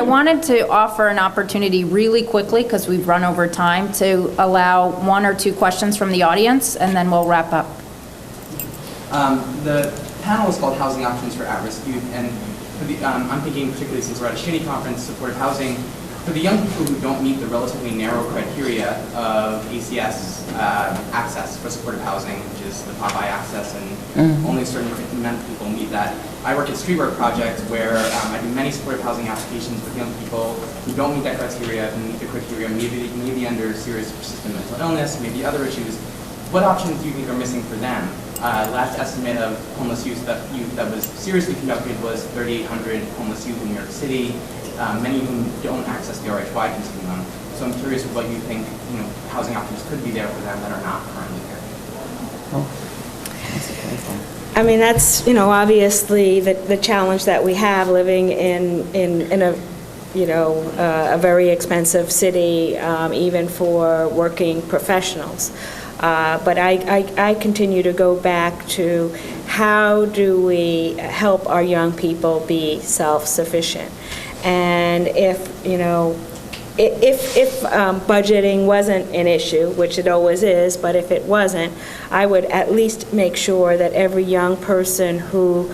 I wanted to offer an opportunity really quickly, because we've run over time, to allow 1 or 2 questions from the audience, and then we'll wrap up. The panel is called Housing Options for At-Risk Youth, and for the, I'm thinking particularly since we're at a Jeanne conference, supportive housing, for the young people who don't meet the relatively narrow criteria of ACS access for supportive housing, which is the POP-I access, and only a certain amount of people meet that. I work at Street Work Project, where I do many supportive housing applications with young people who don't meet that criteria, who meet the criteria maybe under serious persistent mental illness, maybe other issues. What options do you think are missing for them? Last estimate of homeless youth that was seriously conducted was 3,800 homeless youth in New York City, many of whom don't access the RHY continuum. So I'm curious what you think, housing options could be there for them that are not currently there. I mean, that's, obviously the challenge that we have living in a, a very expensive city, even for working professionals. But I continue to go back to how do we help our young people be self-sufficient? And if budgeting wasn't an issue, which it always is, but if it wasn't, I would at least make sure that every young person who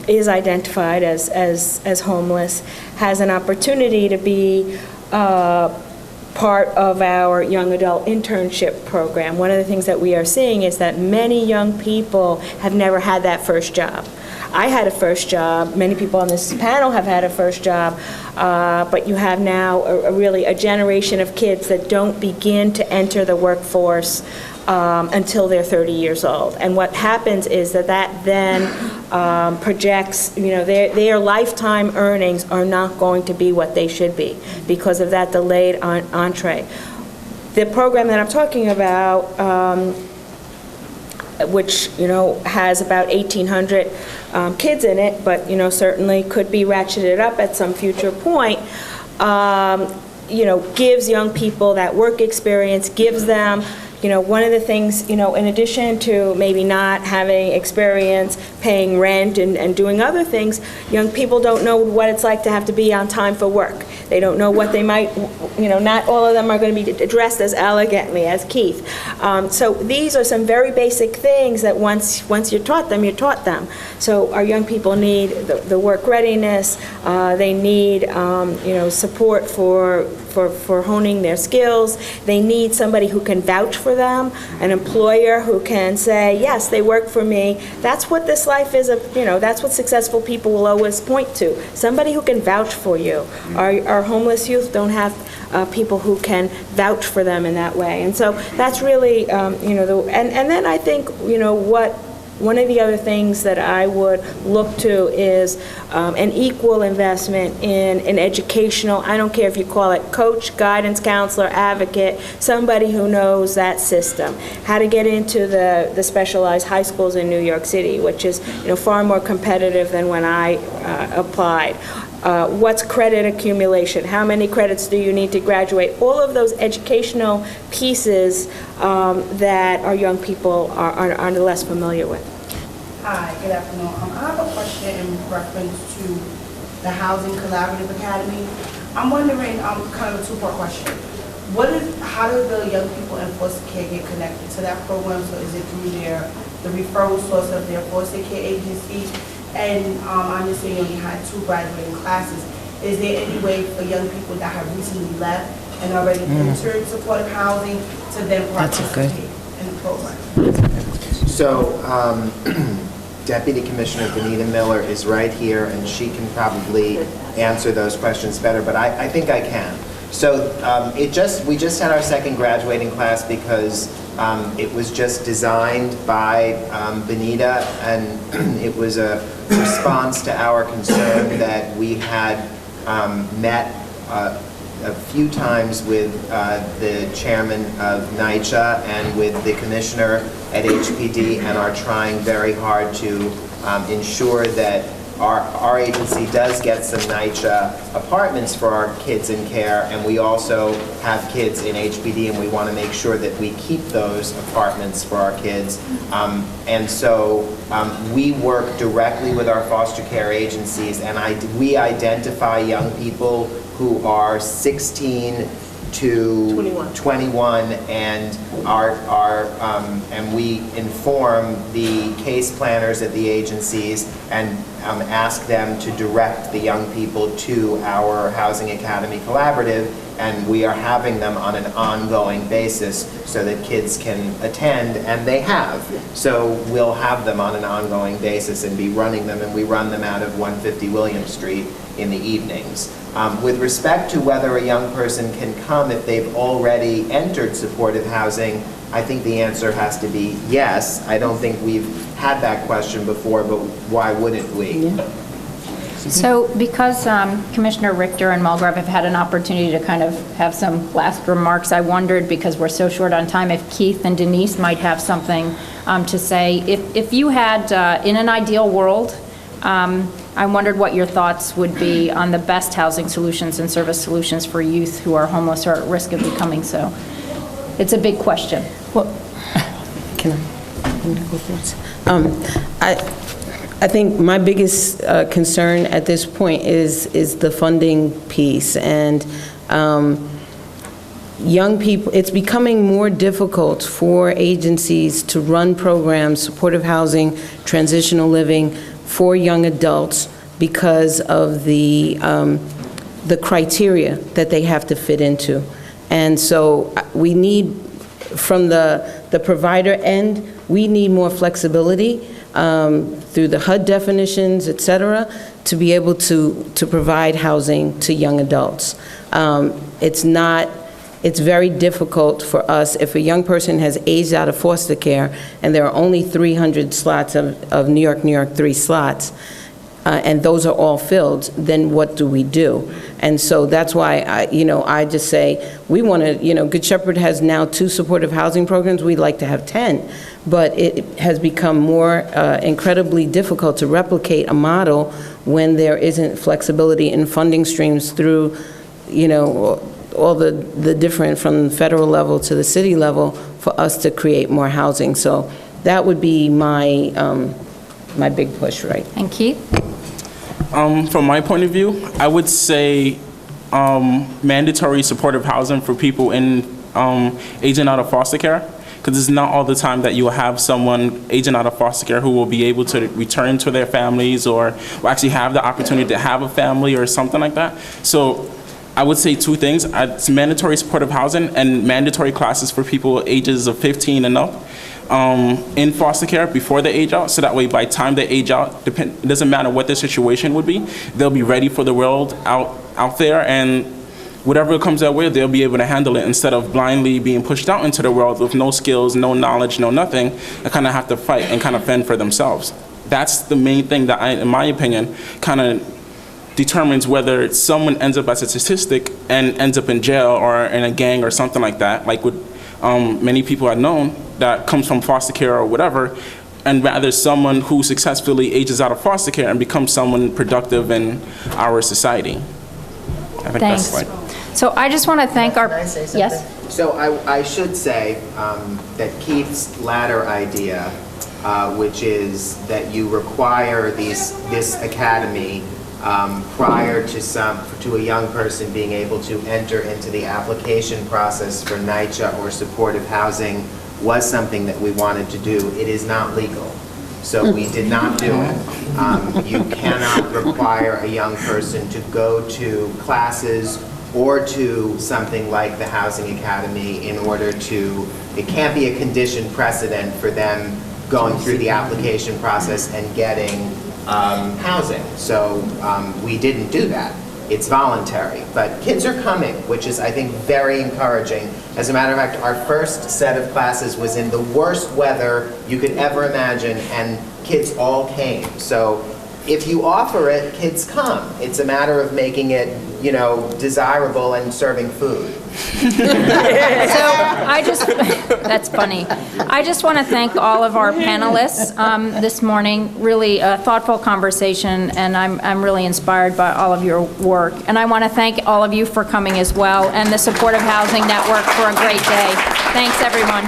is identified as homeless has an opportunity to be part of our young adult internship program. One of the things that we are seeing is that many young people have never had that first job. I had a first job. Many people on this panel have had a first job, but you have now really a generation of kids that don't begin to enter the workforce until they're 30 years old. And what happens is that then projects, their lifetime earnings are not going to be what they should be because of that delayed entree. The program that I'm talking about, which has about 1,800 kids in it, but certainly could be ratcheted up at some future point, gives young people that work experience, gives them one of the things, in addition to maybe not having experience paying rent and doing other things, young people don't know what it's like to have to be on time for work. They don't know what they might, not all of them are going to be dressed as elegantly as Keith. So these are some very basic things that once you're taught them, you're taught them. So our young people need the work readiness. They need, support for honing their skills. They need somebody who can vouch for them, an employer who can say, yes, they work for me. That's what this life is, that's what successful people will always point to. Somebody who can vouch for you. Our homeless youth don't have people who can vouch for them in that way. And so that's really, and then I think, one of the other things that I would look to is an equal investment in an educational, I don't care if you call it coach, guidance counselor, advocate, somebody who knows that system, how to get into the specialized high schools in New York City, which is far more competitive than when I applied. What's credit accumulation? How many credits do you need to graduate? All of those educational pieces that our young people are less familiar with. Hi, good afternoon. I have a question in reference to the Housing Collaborative Academy. I'm wondering, kind of a two-part question. How do the young people in foster care get connected to that program? So is it through the referral source of their foster care agency? And I understand you only had 2 graduating classes. Is there any way for young people that have recently left and already entered supportive housing to then participate in the program? So, Deputy Commissioner Benita Miller is right here, and she can probably answer those questions better, but I think I can. So we just had our second graduating class because it was just designed by Benita, and it was a response to our concern that we had met a few times with the chairman of NYCHA and with the commissioner at HPD, and are trying very hard to ensure that our agency does get some NYCHA apartments for our kids in care, and we also have kids in HPD, and we want to make sure that we keep those apartments for our kids. And so we work directly with our foster care agencies, and we identify young people who are 16 to 21 and and we inform the case planners at the agencies and ask them to direct the young people to our Housing Academy Collaborative, and we are having them on an ongoing basis so that kids can attend, and they have. So we'll have them on an ongoing basis and be running them, and we run them out of 150 William Street in the evenings. With respect to whether a young person can come if they've already entered supportive housing, I think the answer has to be yes. I don't think we've had that question before, but why wouldn't we? Yeah. So because Commissioner Richter and Mullgrav have had an opportunity to kind of have some last remarks, I wondered, because we're so short on time, if Keith and Denise might have something to say. If you had, in an ideal world, I wondered what your thoughts would be on the best housing solutions and service solutions for youth who are homeless or at risk of becoming so. It's a big question. Well, can I go first? I think my biggest concern at this point is the funding piece, and young people, it's becoming more difficult for agencies to run programs, supportive housing, transitional living for young adults because of the criteria that they have to fit into. And so we need, from the provider end, we need more flexibility through the HUD definitions, et cetera, to be able to provide housing to young adults. It's very difficult for us if a young person has aged out of foster care and there are only 300 slots of New York 3 slots, and those are all filled, then what do we do? And so that's why I just say we want to, Good Shepherd has now 2 supportive housing programs. We'd like to have 10, but it has become more incredibly difficult to replicate a model when there isn't flexibility in funding streams through, all the different, from the federal level to the city level, for us to create more housing. So that would be my my big push, right? And Keith? From my point of view, I would say mandatory supportive housing for people in aging out of foster care, because it's not all the time that you will have someone aging out of foster care who will be able to return to their families or will actually have the opportunity to have a family or something like that. So I would say 2 things. It's mandatory supportive housing and mandatory classes for people ages of 15 and up in foster care before they age out, so that way by the time they age out, it doesn't matter what their situation would be, they'll be ready for the world out there, and whatever comes their way, they'll be able to handle it instead of blindly being pushed out into the world with no skills, no knowledge, no nothing, and kind of have to fight and kind of fend for themselves. That's the main thing that in my opinion, kind of determines whether someone ends up as a statistic and ends up in jail or in a gang or something like that, like with many people I've known that comes from foster care or whatever, and rather someone who successfully ages out of foster care and becomes someone productive in our society. I think Thanks. that's right. So I just want to thank our... Can I say something? Yes? So I should say that Keith's latter idea, which is that you require this academy prior to a young person being able to enter into the application process for NYCHA or supportive housing, was something that we wanted to do. It is not legal, so we did not do it. You cannot require a young person to go to classes or to something like the Housing Academy in order to, it can't be a conditioned precedent for them going through the application process and getting housing. So we didn't do that. It's voluntary, but kids are coming, which is, I think, very encouraging. As a matter of fact, our first set of classes was in the worst weather you could ever imagine, and kids all came. So if you offer it, kids come. It's a matter of making it, desirable and serving food. So that's funny. I just want to thank all of our panelists this morning. Really a thoughtful conversation, and I'm really inspired by all of your work. And I want to thank all of you for coming as well, and the Supportive Housing Network for a great day. Thanks, everyone.